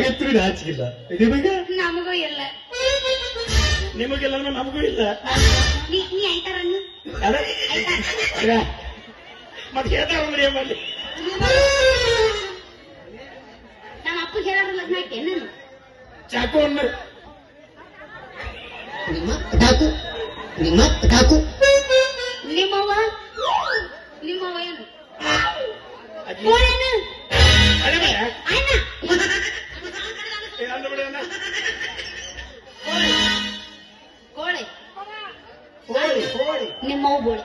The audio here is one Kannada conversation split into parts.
ಎತ್ತರ ನಾಚಿಗಿಲ್ಲ ನಿಮಗೆ ನಮಗೂ ಇಲ್ಲ ನಿಮಗೆಲ್ಲ ನಮಗೂ ಇಲ್ಲ ನೀ ಆಯ್ತಾರ ಮತ್ತೆ ಹೇಳ್ತಾರ ಮಾಡಿ ನಮ್ಮ ಅಪ್ಪ ಹೇಳೋರು ಲಗ್ನ ಹಾಕಿ ನಾನು ಚಾಕು ಅನ್ನ ಕಾಕು ನಿಮ್ಮವ್ವ ಏನು ಕೋಳೆ ನಿಮ್ಮವ್ವ ಬೋಳೆ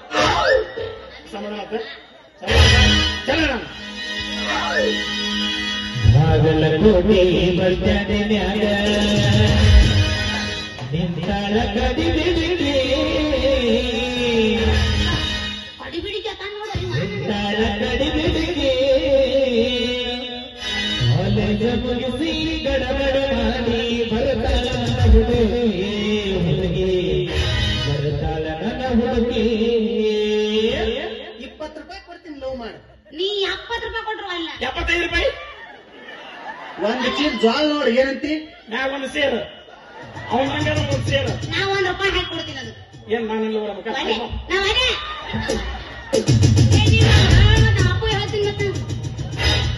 ಬಾಗಲಕೋಟೆ ಬರ್ತನ್ಯಾಗ ನಿಂತಾಳ ಕಡಿಬಿಡಿಗೆ ಅಡಿಬಿಡಿ ಜತ ನೋಡ ನಿಂತಾಳ ಕಡಿಬಿಡಿಗೆ ಕಾಲೇಜ ಮುಗಿಸಿ ಗಡಬಡ ಮಾಡಿ ಬರ್ತಾಳ ಹುಡುಗಿ ಬರ್ತಾಳ ನನ್ನ ಹುಡುಗಿ 20 ರೂಪಾಯಿ ಕೊಡ್ತೀನಿ ಲವ್ ಮಾಡಿ ನೀ 70 ರೂಪಾಯಿ ಕೊಟ್ರು ಅಲ್ಲ 75 ರೂಪಾಯಿ ಒಂದು ಚೀಲ ಜ್ವಾಳ ನೋಡಿ ಏನಂತಿ ಮ್ಯಾಗ ಒಂದು ಸೇರು ಅವನ ಹಂಗ ಒಂದು ಸೇರು ನಾ 1 ರೂಪಾಯಿ ಹಾಕಿ ಕೊಡ್ತೀನಿ ಅದು ಏನ್ ನಾನೆಲ್ಲ ನಮ್ಮ ಅಪ್ಪ ಹೇಳ್ತೀನಿ ಮತ್ತೆ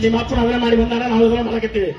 ನಿಮ್ಮ ಅಪ್ಪನ ಅವರೇ ಮಾಡಿ ಬಂದಾರ ನಾವು ಇದನ್ನ ಮಾಡಕತ್ತೀವಿ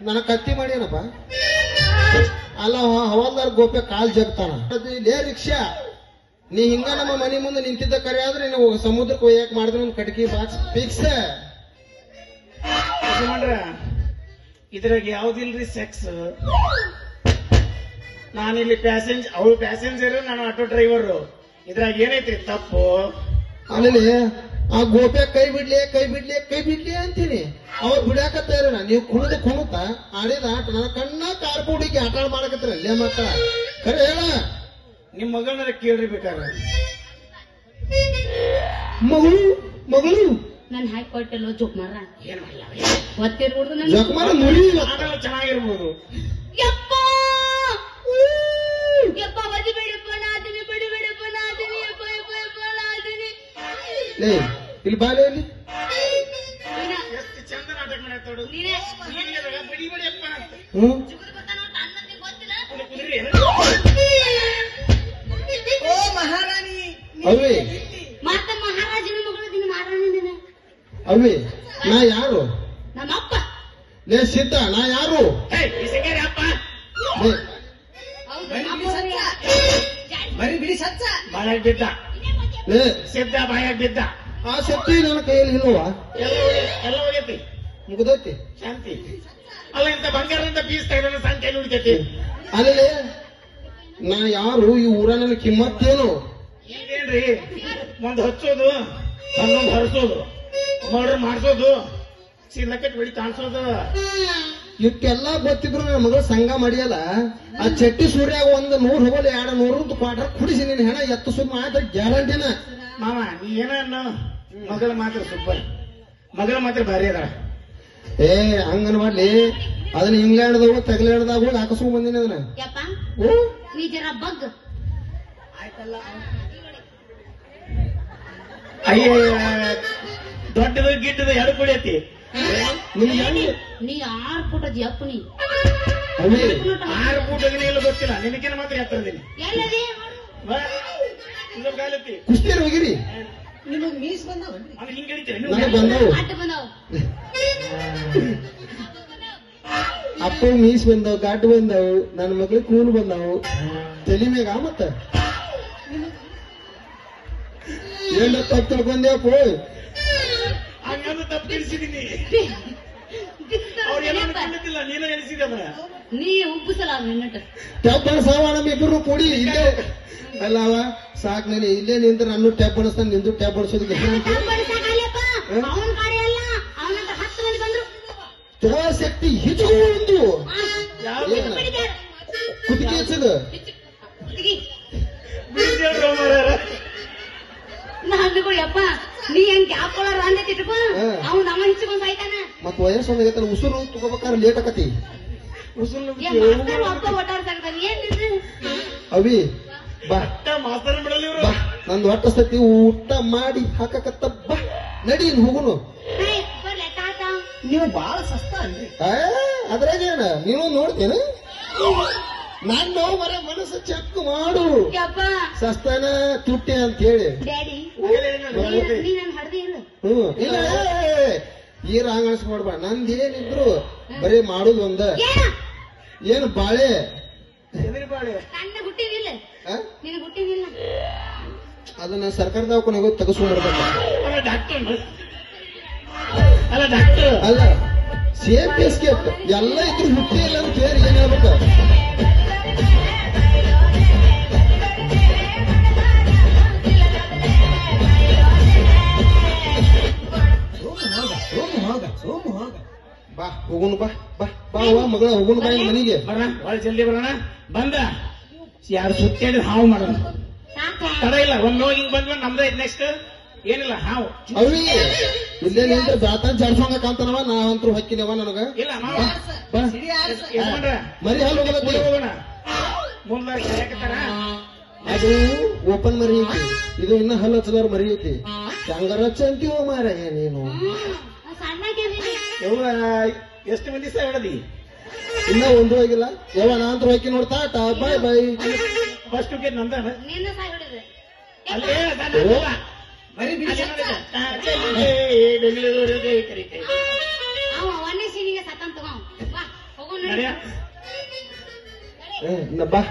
ನನ್ನ ಕತ್ತಿ ಮಾಡ್ಯಾನಪ್ಪ ಅಲ್ಲ ಹವಾಲ್ದಾರ್ ಗೋಪೆ ಕಾಲ್ ಜಗ್ತಾನ ಲೇ ರಿಕ್ಷಾ ನೀ ಹಿಂಗ ನಮ್ಮ ಮನೆ ಮುಂದೆ ನಿಂತಿದ್ದ ಕರೆ ಆದ್ರೆ ನೀವು ಸಮುದ್ರಕ್ಕೆ ಒಯ್ಯಾಕ ಮಾಡಿದ್ರೆ ಒಂದು ಕಟ್ಕಿ ಬಾಕ್ಸ್ ಫಿಕ್ಸ್ ಮಾಡ್ರ ಇದ್ರಾಗ ಯಾವ್ದಿಲ್ರಿ ಸೆಕ್ಸ್ ನಾನಿಲ್ಲಿ ಅವ್ರು ಪ್ಯಾಸೆಂಜರ್ ನಾನು ಆಟೋ ಡ್ರೈವರ್ ಇದ್ರಾಗ ಏನೈತ್ರಿ ತಪ್ಪು ಅಲ್ಲಿ ಆ ಗೋಪೆ ಕೈ ಬಿಡ್ಲಿ ಅಂತೀನಿ ಅವ್ರು ಬಿಡಾಕತ್ತಾರ ನೀವು ಕುಣುತ್ತ ಆಡಿದ ಆಟ ನನ್ನ ಕಣ್ಣ ಕಾರ್ಪುಡಿಗೆ ಆಟ ಮಾಡಕತ್ತಾರ ಅಲ್ಲೇ ಮಕ್ಕಳ ಖರೆ ಹೇಳ ನಿಮ್ ಮಗಳನ್ನ ಕೇಳ್ರಿ ಬೇಕಾದ್ರೆ ಮಗಳು ನಾನು ಹಾಕಿ ಕೊಟ್ಟೆಲ್ಲೋ ಜೋಕ್ ಮಾರ ಏನ್ ಮಾಡಲ್ಲ ಒತ್ತಿರ್ಬಿಡ್ದು ಜಕ್ಮಾರ ಮುಳಿ ಆಮೇಲೆ ಚೆನ್ನಾಗಿರ್ಬೋದು ಯಪ್ಪ ಯಪ್ಪ ಬದಿ ಬೇಡಪ್ಪ ನಾದಿನಿ ಬಡಿ ಬೇಡಪ್ಪ ನಾದಿನಿ ಯಪ್ಪ ಯಪ್ಪ ಯಪ್ಪ ನಾದಿನಿ ಲೇ ಇಲ್ಲಿ ಬಾಲೆ ಇಲ್ಲಿ ಎಷ್ಟು ಚಂದ ನಾಟಕ ಮಾಡತ್ತೋಡು ನೀನೇ ಬಡಿ ಬಡಿ ಅಪ್ಪ ಅಂತ ಜುಗುರು ಬರ್ತಾನ ಅಂತ ಅನ್ನಕ್ಕೆ ಗೊತ್ತಿಲ್ಲ ಕುದುರೆ ಓ ಮಹಾರಾಣಿ ಅವಿ ಮತ್ತೆ ಮಹಾರಾಜನ ಮಗಳು ದಿನ ಮಾರಾಣಿನ ಅವಿ ನಾ ಯಾರು ನಮ್ಮ ಅಪ್ಪ ಲೇ ಸಿದ್ಧ ನಾ ಯಾರು ಈ ಸಿಂಗಾರಿ ಅಪ್ಪ ಲೇ ಬರೀ ಬಿಡಿ ಸಚ್ಚ ಬಾಯಾಗ ಬಿದ್ದ ಲೇ ಸಿದ್ಧ ಬಾಯಾಗ ಬಿದ್ದ ಆ ಶಕ್ತಿ ನನ್ನ ಕೈಯಲ್ಲಿ ಇಲ್ವಾ ಎಲ್ಲ ಹೋಗೈತಿ ಮುಗ್ದೈತಿ ಶಾಂತಿ ಅಲ್ಲ ಇಂತ ಬಂಗಾರದಿಂದ ಬೀಸ್ ತೆಗೆದ ಸಂಖ್ಯೆ ಉಳಿತೈತಿ ಅಲ್ಲಿ ನಾ ಯಾರು ಈ ಊರನಲ್ಲಿ ಕಿಮ್ಮತ್ತೇನು ಈಗೇನ್ರಿ ಒಂದ್ ಹಚ್ಚೋದು ಹನ್ನೊಂದು ಹರಿಸೋದು ಮರ್ಡರ್ ಮಾಡ್ಸೋದು ಚೀಲಕ್ಕೆ ಬಿಡಿ ಕಾಣಿಸೋದು ಇವಕ್ಕೆಲ್ಲ ಗೊತ್ತಿದ್ರು ನನ್ನ ಮಗಳು ಸಂಘ ಮಾಡಿಯಲ್ಲ ಆ ಚಟ್ಟಿ ಸೂರ್ಯಾಗ ಒಂದು 100 ಹೋಗಲಿ 200 ಕ್ವಾರ್ಟರ್ ಕುಡಿಸಿ ನಿನ್ನ ಹೆಣ ಎತ್ತು ಸುಮ್ಮ ಆಯ್ತು ಗ್ಯಾರಂಟಿನ ಮಾವ ನೀ ಏನ ಮಗಳ ಮಾತ್ರ ಸುಬ್ಬ ಮಗಳ ಮಾತ್ರ ಭಾರಿ ಅದ. ಏ ಹಂಗನ್ ಮಾಡ್ಲಿ, ಅದನ್ನ ಇಂಗ್ಲೆಂಡ್ದಾಗ ತಗ್ಲೆಂಡ್ದಾಗ ಹೋಗಿ ಹಾಕಸ್ಕೊಂಡ್ ಬಂದಿನಿ ಅದನ್ನ. ಯಪ್ಪ ಓ ನೀ ಜರ ಬಗ್ ಆಯ್ತಲ್ಲ ಅಯ್ಯ ದೊಡ್ಡದು ಗಿಟ್ಟದ ಎರಡು ಕುಡಿ ಐತಿ. ನಿಮ್ಗೆ ಹೆಂಗ್ ನೀ 6 ಫುಟ್ ಅದಿ ಅಪ್ಪ ನೀ ಅವಿ 6 ಫೂಟ್ ಇಲ್ಲ ಗೊತ್ತಿಲ್ಲ, ನಿನಕಿನ ಮಾತ್ರ ಎತ್ತರದೀನಿ. ಎಲ್ಲದಿ ಕಾಲತ್ತಿ ಕುಸ್ತಿಯರ್ ಹೋಗಿರಿ, ನಿಮಗ್ ಮೀಸ್ ಬಂದವನ್ರಿ ಅದು ಹಿಂಗೆ ಹಿಡಿತೀರಿ ನನಗ್ ಬಂದವು ಅಡ್ಡ ಬಂದಾವ ಅಪ್ಪ ಮೀಸ್ ಬಂದವು, ಗಾಟ್ ಬಂದವು, ನನ್ನ ಮಕ್ಳಿಗೆ ಕೂಲ್ ಬಂದವು, ತಲಿ ಮೇಗ ಮತ್ತ ಏನ್ ತಪ್ಪು ತಿಳ್ಕೊಂಡ್ಯಪ್ಪ. ಹಂಗಂದು ತಪ್ಪು ತಿಳಿಸಿದೀನಿ. ಅವ್ರು ಏನೋ ತಿಳಿದಿಲ್ಲ, ನೀನ ಎಣಿಸಿದೆ ಅವನ. ನೀ ಉಬ್ಬಿಸಲ್ಲ ನಿನ್ನಟ ಟ್ಯಾಪ್ ಬಣಸಾವ ನಮ್ಮ ಇಬ್ಬರು ಕೂಡಿ ಇಲ್ಲೇ ಅಲ್ಲವ ಸಾಕ್ ನಾನು ಇಲ್ಲೇ ನಿಂದ್ರೆ ನಾನು ಟ್ಯಾಪ್ ಬಣಸ್ತಾನೆ, ನಿಂದು ಟ್ಯಾಪ್ ಬಡಿಸೋದಕ್ಕೆ ಅವನ್ ಗಾಡಿ ಅಲ್ಲ ಅವನಂತ 10 ಮಂದಿ ಬಂದ್ರು ಶಕ್ತಿ ಹಿಚ್ಕೊಂಡು ಯಾವ ಕುತ್ತಿಗೆ ಹೆಚ್ಚದ ಬಿಡ್ದೇವ್ರು ಮಾರಾಯ. ನಾನು ಯಪ್ಪ ನೀ ಹೆಂಗ್ ಹಾಕೊಳ್ಳಾರ ಅಂದೈತಿಟ್ಪ ಅವ್ನು ನಮ್ಮ ಹಿಚ್ಕೊಂಡ್ ಸಾಯ್ತಾನ. ಮತ್ ವಯಸ್ಸು ಒಂದಾಗೈತಲ್ಲ, ಉಸುರು ತಗೋಬೇಕಾದ್ರೆ ಲೇಟ್ ಆಕತಿ. ಉಸುಲು ಮಾಸ್ತರ್ ಒಬ್ಬ ಓಟಾಡ್ತಾನ ಏನ್ ಇದು? ಅವಿ ಬಾ ಮಾಸ್ತರ ಬಿಡಲ್ಲ ಇವ್ರು. ಬಾ ನಂದು ಹೊಟ್ಟ ಸತಿ ಊಟ ಮಾಡಿ ಹಾಕಕತ್ತ, ಬಾ ನಡಿ ಇನ್ ಹೋಗುನು. ಹೇ, ಬರ್ಲೆ ತಾತ ನೀವು ಬಾಳ ಸಸ್ತ ಅಲ್ರಿ. ಅದ್ರಾಗೇನ ನೀನು ನೋಡ್ತೇನೆ, ನಾನು ಮರ ಮನಸ್ಸು ಚೆಕ್ ಮಾಡು. ಯಪ್ಪ ಸಸ್ತಾನ ತುಟ್ಟಿ ಅಂತ ಹೇಳಿ. ಡ್ಯಾಡಿ ಗೊತ್ತೈತಿ. ನೀ ನನ್ ಹಡ್ದಿ ಇಲ್ಲ ಇಲ್ಲ ಈರ ಹಂಗ ಅನ್ಸ್ಕೊಡ್ಬಾ, ನಂದೇನಿದ್ರು ಬರೀ ಮಾಡುದು ಒಂದ. ಏನ ಏನು ಬಾಳೆ ಎದುರು ಬಾಳೆ. ನನ್ನ ಹುಟ್ಟಿವಿಲ್ಲ ಆ? ನಿನ್ ಹುಟ್ಟಿವಿಲ್ಲ ಅದನ್ನ ಸರ್ಕಾರ ದವಾಖಾನೆ ಹೋಗಿ ತೆಗೆಸ್ಕೊಂಡ್ಬರ್ಬೇಕು. ಅಲ್ಲ ಡಾಕ್ಟರ್ ಅಲ್ಲ ಡಾಕ್ಟರ್ ಅಲ್ಲ ಸೇಫ್ ಬಿಸ್ಕೆಟ್ ಎಲ್ಲ ಇದ್ರು ಹುಟ್ಟಿ ಇಲ್ಲ ಅಂತ ಹೇಳಿ ಏನ್ ಹೇಳ್ಬೇಕ. ಸೋಮು ಹೋಗ ಬಾ ಹೋಗುನು, ಬಾ ಬಾ ಬಾ ಅವ್ವ ಮಗಳ ಹೋಗುನು, ಬಾ ಇನ್ ಮನಿಗೆ. ಬರೋಣ ಭಾಳ ಜಲ್ದಿ ಬರೋಣ. ಬಂದ ಯಾರು ಸುತ್ತಾಡಿ ಹಾವು ಮಾಡೋಣ. ತಡ ಇಲ್ಲ, ಒಂದ್ ನೋವು ಹಿಂಗ್ ಬಂದ್ಮೇಲೆ ನಮ್ದೇ ನೆಕ್ಸ್ಟ್ ಏನಿಲ್ಲ ಹಾವು. ಅವಿ ಇಲ್ಲೇ ನಿಂತ ಬ್ಯಾತ ಜಾಡ್ಸೋಂಗ ಕಾಂತನವ, ನಾವಂತೂ ಹಕ್ಕಿನವ ನನಗ. ಇಲ್ಲ ಮಾವ ಬಾ ಸಿಡಿ ಆರ್ಸ. ಯಜಮಾನ್ರ, ಮರಿ ಹಾಲು ಹೋಗಲತ್ತಿ. ಕುಡಿ ಹೋಗೋಣ. ಮುಂದಾಗಿ ಕರೆಯಕತ್ತಾರ. ಅದು ಓಪನ್ ಮರಿ ಐತಿ, ಇದು ಇನ್ನ ಹಲ್ಲು ಹಚ್ಚದವ್ರ ಮರಿ ಐತಿ. ಹಂಗಾರ ಚಂತಿವ ಮಾರಾಯ ನೀನು. ಸಣ್ಣಗೆ ಯವ್ವ ಎಷ್ಟು ಮಂದಿ ಸಹ ಹೊಡದಿ? ಇನ್ನ ಒಂದು ಹೋಗಿಲ್ಲ ಯಾವ, ನಾಂತೂ ಹಾಕಿ ನೋಡ್ತಾ ಟಾ ಬಾಯ್ ಬಾಯ್. ಫಸ್ಟ್ ವಿಕೆಟ್ ನಂದ. ನಿನ್ನ ಸಾಯ್ ಹೊಡಿದೆ ಅಲ್ಲೇ ಅದಾನ. ಬರೀ ಬಿಡಿ ಅಲ್ಲಿ ಸಚ್ಚ. ನೋಡಿದ. ಬೆಂಗಳೂರಿಗೆ ಕರೀತೆ. ಅವ ಒಂದೇ ಸೀನಿಗೆ ಸತ್ತಂತ ತಗೋ ಬಾ ಹೋಗೋಣ ನಡೆಯ ಬಾ